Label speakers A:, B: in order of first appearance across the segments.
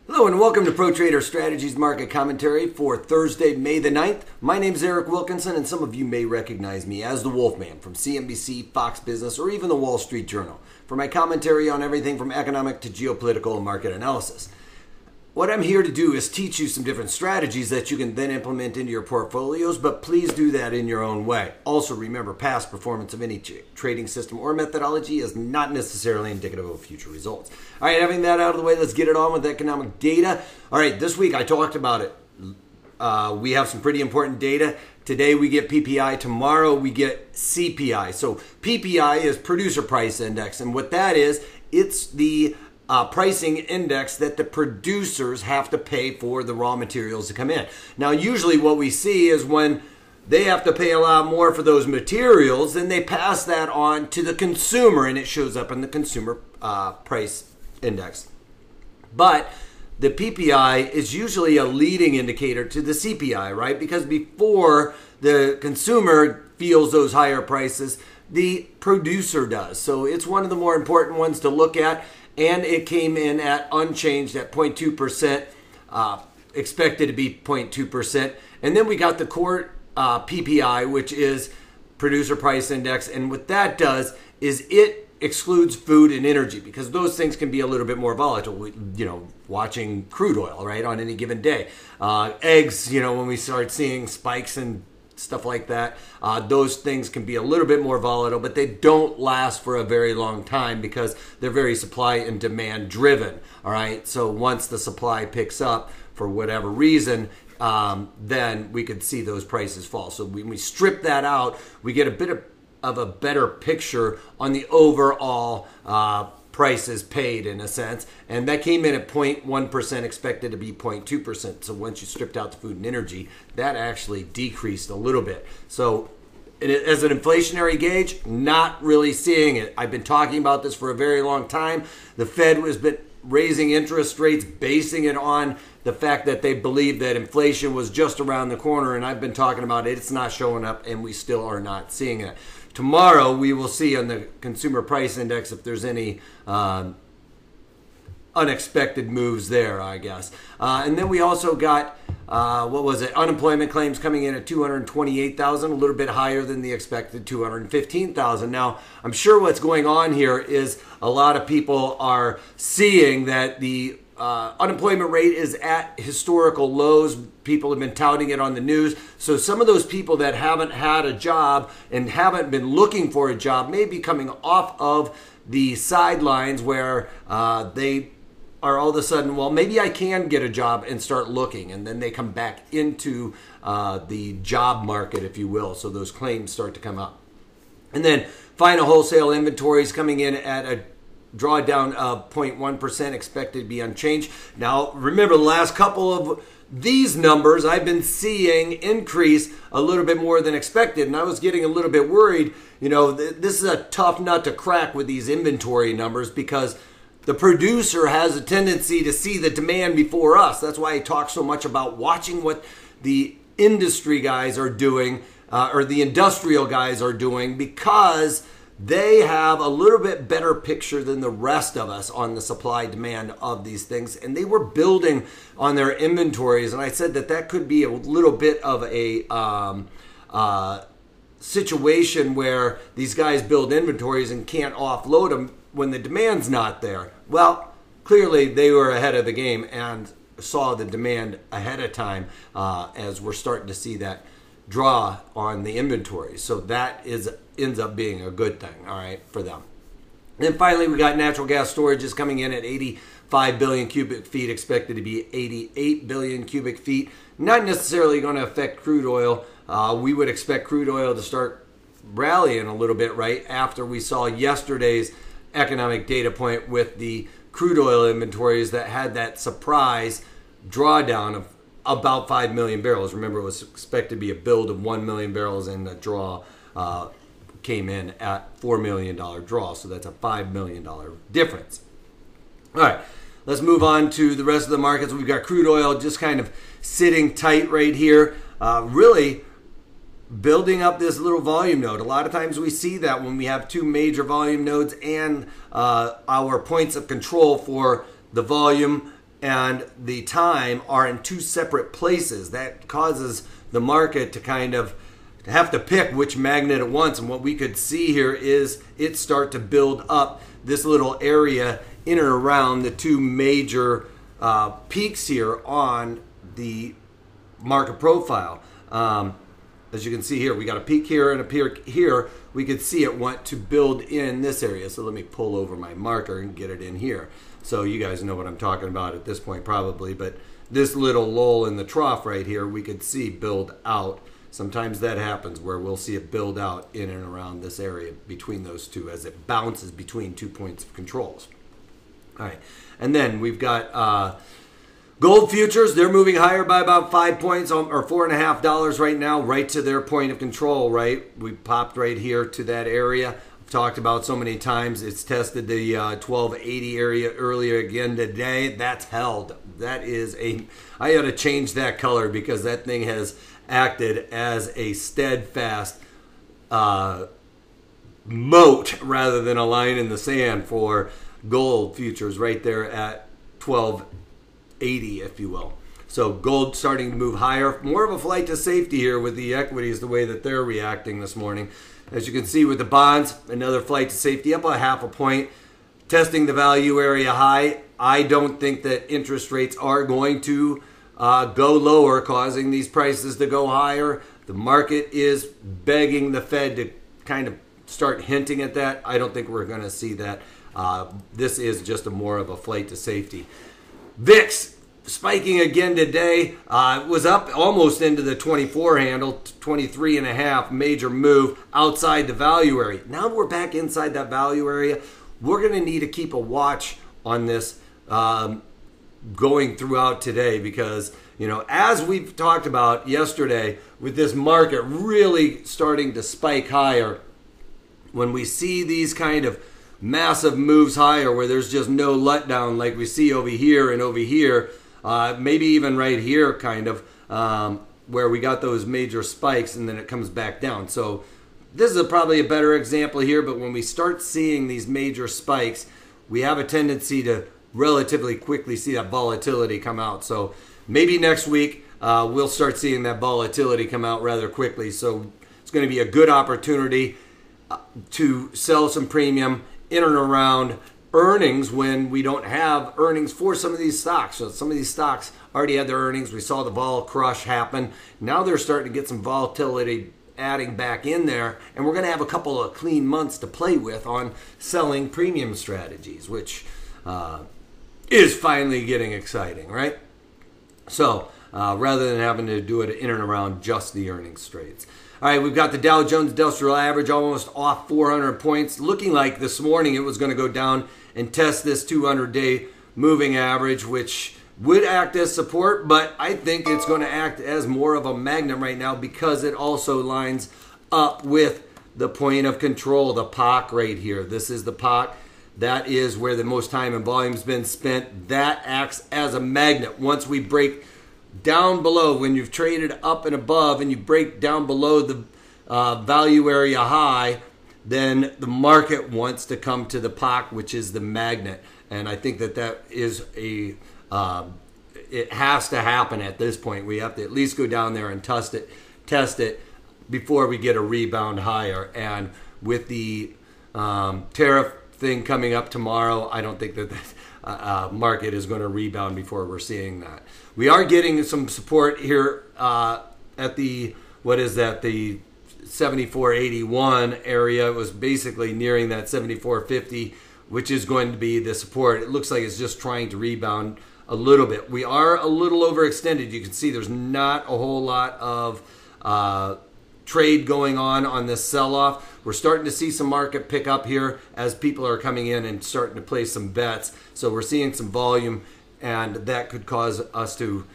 A: Hello and welcome to Pro Trader Strategies Market Commentary for Thursday, May the 9th. My name is Eric Wilkinson, and some of you may recognize me as the Wolfman from CNBC, Fox Business, or even the Wall Street Journal for my commentary on everything from economic to geopolitical and market analysis. What I'm here to do is teach you some different strategies that you can then implement into your portfolios, but please do that in your own way. Also, remember, past performance of any trading system or methodology is not necessarily indicative of future results. All right, having that out of the way, let's get it on with economic data. All right, this week I talked about it. We have some pretty important data. Today we get PPI, tomorrow we get CPI. So PPI is Producer Price Index, and what that is, it's the pricing index that the producers have to pay for the raw materials to come in. Now, usually what we see is when they have to pay a lot more for those materials, then they pass that on to the consumer, and it shows up in the consumer price index. But the PPI is usually a leading indicator to the CPI, right? Because before the consumer feels those higher prices, the producer does. So it's one of the more important ones to look at. And it came in at unchanged at 0.2%, expected to be 0.2%. And then we got the core PPI, which is Producer Price Index. And what that does is it excludes food and energy because those things can be a little bit more volatile. You know, watching crude oil, right, on any given day. Eggs, you know, when we start seeing spikes and stuff like that, those things can be a little bit more volatile, but they don't last for a very long time because they're very supply and demand driven. All right, so once the supply picks up for whatever reason, then we could see those prices fall. So when we strip that out, we get a bit of a better picture on the overall prices paid, in a sense, and that came in at 0.1%, expected to be 0.2%. So once you stripped out the food and energy, that actually decreased a little bit. So as an inflationary gauge, not really seeing it. I've been talking about this for a very long time. The Fed has been raising interest rates, basing it on the fact that they believe that inflation was just around the corner, and I've been talking about it. It's not showing up, and we still are not seeing it. Tomorrow, we will see on the Consumer Price Index if there's any unexpected moves there, I guess. And then we also got, unemployment claims coming in at 228,000, a little bit higher than the expected 215,000. Now, I'm sure what's going on here is a lot of people are seeing that the unemployment rate is at historical lows. People have been touting it on the news. So some of those people that haven't had a job and haven't been looking for a job may be coming off of the sidelines where they are all of a sudden, well, maybe I can get a job and start looking. And then they come back into the job market, if you will. So those claims start to come up. And then final wholesale inventories coming in at a drawdown of 0.1%, expected to be unchanged. Now, remember, the last couple of these numbers I've been seeing increase a little bit more than expected, and I was getting a little bit worried. You know, this is a tough nut to crack with these inventory numbers because the producer has a tendency to see the demand before us. That's why I talk so much about watching what the industry guys are doing, or the industrial guys are doing, because they have a little bit better picture than the rest of us on the supply demand of these things. And they were building on their inventories. And I said that that could be a little bit of a situation where these guys build inventories and can't offload them when the demand's not there. Well, clearly they were ahead of the game and saw the demand ahead of time, as we're starting to see that draw on the inventory. So that ends up being a good thing, all right, for them. And then finally, we got natural gas storages coming in at 85 billion cubic feet, expected to be 88 billion cubic feet. Not necessarily going to affect crude oil. We would expect crude oil to start rallying a little bit right after we saw yesterday's economic data point with the crude oil inventories that had that surprise drawdown of about 5 million barrels. Remember, it was expected to be a build of 1 million barrels, and the draw came in at $4 million draw. So that's a $5 million difference. All right, let's move on to the rest of the markets. We've got crude oil just kind of sitting tight right here, really building up this little volume node. A lot of times we see that when we have two major volume nodes and our points of control for the volume and the time are in two separate places. That causes the market to kind of have to pick which magnet it wants. And what we could see here is it start to build up this little area in and around the two major peaks here on the market profile. As you can see here, we got a peak here and a peak here. We could see it want to build in this area. So let me pull over my marker and get it in here. So you guys know what I'm talking about at this point probably, but this little lull in the trough right here, we could see build out. Sometimes that happens where we'll see it build out in and around this area between those two as it bounces between 2 points of controls. All right, and then we've got gold futures. They're moving higher by about 5 points or $4.50 right now, right to their point of control, right? We popped right here to that area. I've talked about so many times. It's tested the 1280 area earlier again today. That's held. That is I ought to change that color because that thing has acted as a steadfast moat rather than a line in the sand for gold futures right there at 1280, if you will. So gold starting to move higher. More of a flight to safety here with the equities, the way that they're reacting this morning. As you can see with the bonds, another flight to safety up a half a point, testing the value area high. I don't think that interest rates are going to go lower, causing these prices to go higher. The market is begging the Fed to kind of start hinting at that. I don't think we're going to see that. This is just more of a flight to safety. VIX spiking again today. It was up almost into the 24 handle, 23.5, major move outside the value area. Now we're back inside that value area. We're going to need to keep a watch on this going throughout today because, you know, as we've talked about yesterday with this market really starting to spike higher, when we see these kind of massive moves higher where there's just no letdown like we see over here and over here, maybe even right here kind of, where we got those major spikes and then it comes back down. So this is probably a better example here, but when we start seeing these major spikes, we have a tendency to relatively quickly see that volatility come out. So maybe next week we'll start seeing that volatility come out rather quickly. So it's going to be a good opportunity to sell some premium in and around earnings when we don't have earnings for some of these stocks. So some of these stocks already had their earnings. We saw the vol crush happen. Now they're starting to get some volatility adding back in there, and we're going to have a couple of clean months to play with on selling premium strategies, which is finally getting exciting, right? So rather than having to do it in and around just the earnings trades. All right, we've got the Dow Jones Industrial Average almost off 400 points, looking like this morning it was going to go down and test this 200-day moving average, which would act as support, but I think it's going to act as more of a magnet right now because it also lines up with the point of control, the POC right here. This is the POC. That is where the most time and volume has been spent. That acts as a magnet. Once we break down below, when you've traded up and above and you break down below the value area high, then the market wants to come to the POC, which is the magnet. And I think that that is a it has to happen at this point. We have to at least go down there and test it before we get a rebound higher. And with the tariff thing coming up tomorrow, I don't think that the market is going to rebound before we're seeing that. We are getting some support here at the, what is that, the 74.81 area. It was basically nearing that 74.50, which is going to be the support. It looks like it's just trying to rebound a little bit. We are a little overextended. You can see there's not a whole lot of trade going on this sell-off. We're starting to see some market pick up here as people are coming in and starting to place some bets. So we're seeing some volume, and that could cause us to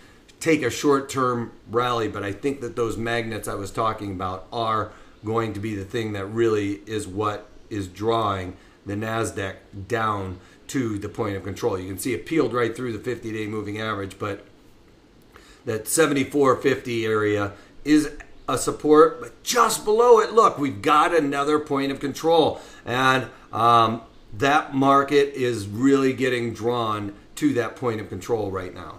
A: take a short-term rally. But I think that those magnets I was talking about are going to be the thing that really is what is drawing the NASDAQ down to the point of control. You can see it peeled right through the 50-day moving average, but that 74.50 area is a support, but just below it, look, we've got another point of control. And that market is really getting drawn to that point of control right now.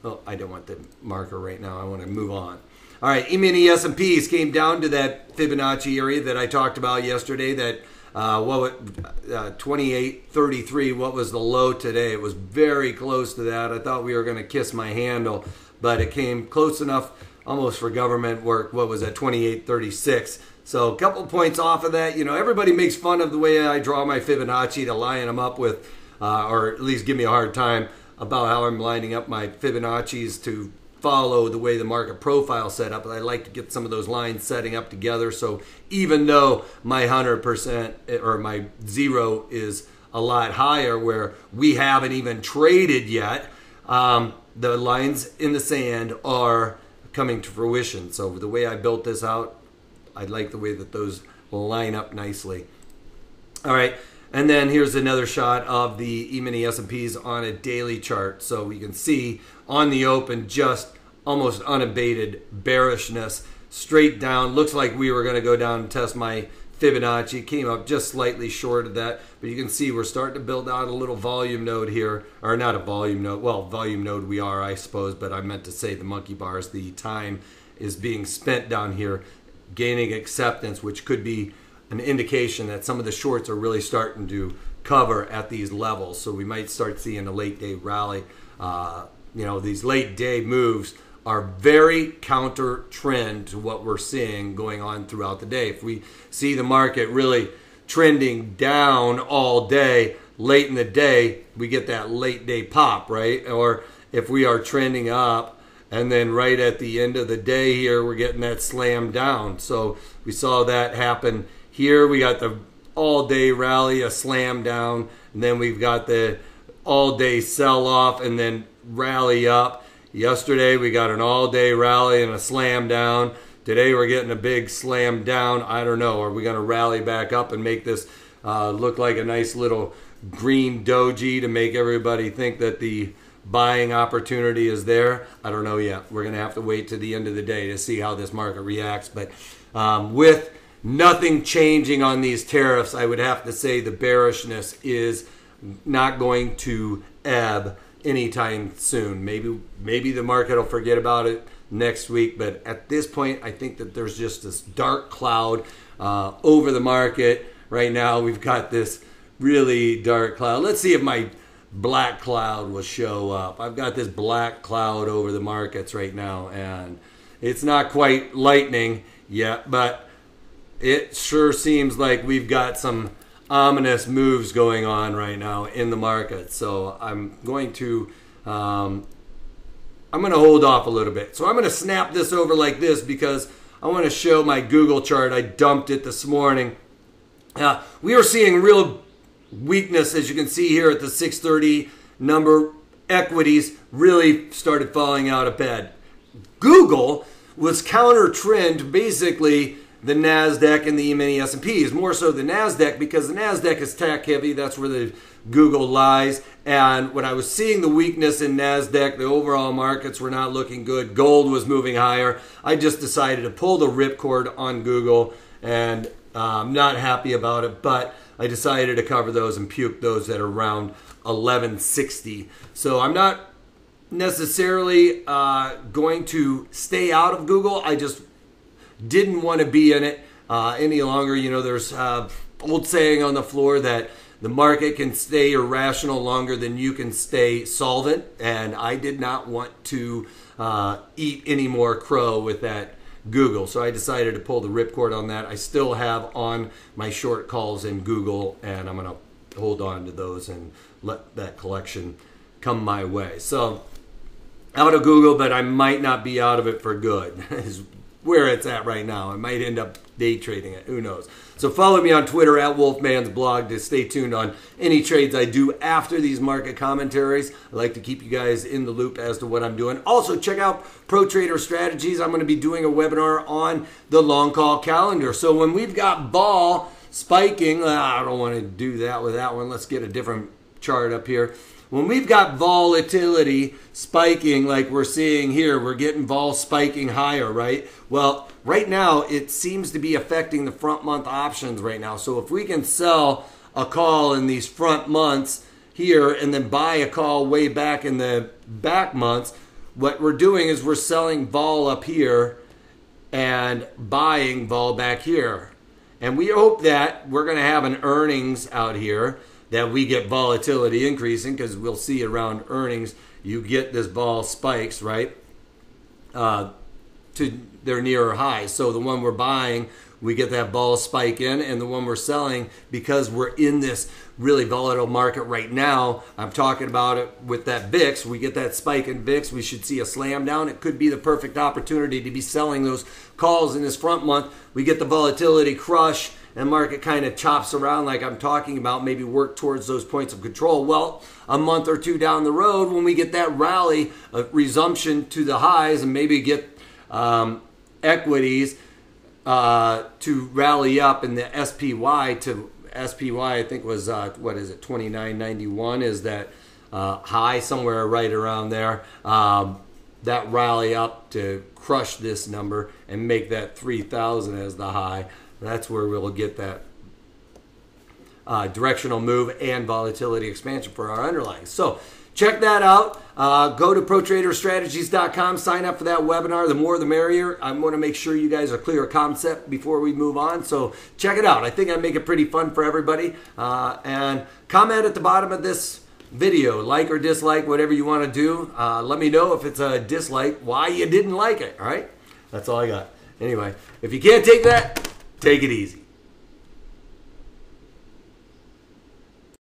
A: Oh, I don't want the marker right now. I want to move on. All right, E-mini S&Ps came down to that Fibonacci area that I talked about yesterday, that 28.33, what was the low today? It was very close to that. I thought we were going to kiss my handle, but it came close enough almost for government work. What was that, 28.36? So a couple points off of that. You know, everybody makes fun of the way I draw my Fibonacci to line them up with, or at least give me a hard time about how I'm lining up my Fibonacci's to follow the way the market profile set up. I like to get some of those lines setting up together. So even though my 100% or my 0 is a lot higher, where we haven't even traded yet, the lines in the sand are coming to fruition. So the way I built this out, I like the way that those line up nicely. All right. And then here's another shot of the E-mini S&Ps on a daily chart. So we can see on the open just almost unabated bearishness straight down. Looks like we were going to go down and test my Fibonacci. It came up just slightly short of that. But you can see we're starting to build out a little volume node here. Or not a volume node. Well, volume node we are, I suppose. But I meant to say the monkey bars. The time is being spent down here gaining acceptance, which could be an indication that some of the shorts are really starting to cover at these levels. So we might start seeing a late day rally. You know, these late day moves are very counter trend to what we're seeing going on throughout the day. If we see the market really trending down all day, late in the day, we get that late day pop, right? Or if we are trending up, and then right at the end of the day here, we're getting that slam down. So we saw that happen here. We got the all-day rally, a slam down, and then we've got the all-day sell-off and then rally up. Yesterday, we got an all-day rally and a slam down. Today, we're getting a big slam down. I don't know. Are we going to rally back up and make this look like a nice little green doji to make everybody think that the buying opportunity is there? I don't know yet. We're going to have to wait to the end of the day to see how this market reacts. But with nothing changing on these tariffs, I would have to say the bearishness is not going to ebb anytime soon. Maybe the market will forget about it next week, but at this point, I think that there's just this dark cloud over the market right now. We've got this really dark cloud. Let's see if my black cloud will show up. I've got this black cloud over the markets right now, and it's not quite lightning yet, but it sure seems like we've got some ominous moves going on right now in the market. So I'm going to hold off a little bit. So I'm going to snap this over like this because I want to show my Google chart. I dumped it this morning. We are seeing real weakness, as you can see here at the 630 number. Equities really started falling out of bed. Google was counter trend, basically the NASDAQ and the E-mini S&Ps, more so the NASDAQ because the NASDAQ is tech heavy. That's where the Google lies. And when I was seeing the weakness in NASDAQ, the overall markets were not looking good. Gold was moving higher. I just decided to pull the ripcord on Google, and I'm not happy about it, but I decided to cover those and puke those at around 1160. So I'm not necessarily going to stay out of Google. I just didn't want to be in it any longer. You know, there's old saying on the floor that the market can stay irrational longer than you can stay solvent, and I did not want to eat any more crow with that Google. So I decided to pull the ripcord on that. I still have on my short calls in Google, and I'm going to hold on to those and let that collection come my way. So out of Google, but I might not be out of it for good. Is where it's at right now. I might end up day trading it. Who knows? So follow me on Twitter at Wolfman's blog to stay tuned on any trades I do after these market commentaries. I like to keep you guys in the loop as to what I'm doing. Also, check out Pro Trader Strategies. I'm going to be doing a webinar on the long call calendar. So when we've got vol spiking, I don't want to do that with that one. Let's get a different chart up here. When we've got volatility spiking like we're seeing here, we're getting vol spiking higher, right? Well, right now it seems to be affecting the front month options right now. So if we can sell a call in these front months here and then buy a call way back in the back months, what we're doing is we're selling vol up here and buying vol back here. And we hope that we're going to have an earnings out here that we get volatility increasing, because we'll see around earnings you get this vol spikes, right, to their nearer highs. So the one we're buying, we get that vol spike in, and the one we're selling, because we're in this really volatile market right now, I'm talking about it with that VIX, we get that spike in VIX, we should see a slam down. It could be the perfect opportunity to be selling those calls in this front month. We get the volatility crush, and market kind of chops around like I'm talking about, maybe work towards those points of control. Well, a month or two down the road, when we get that rally, a resumption to the highs, and maybe get equities to rally up in the SPY to SPY, I think was what is it, 29.91 is that high, somewhere right around there. That rally up to crush this number and make that 3,000 as the high. That's where we'll get that directional move and volatility expansion for our underlying. So check that out. Go to ProTraderStrategies.com. Sign up for that webinar. The more the merrier. I want to make sure you guys are clear of concept before we move on. So check it out. I think I make it pretty fun for everybody. And comment at the bottom of this video. Like or dislike, whatever you want to do. Let me know if it's a dislike, why you didn't like it. All right? That's all I got. Anyway, if you can't take that, take it easy.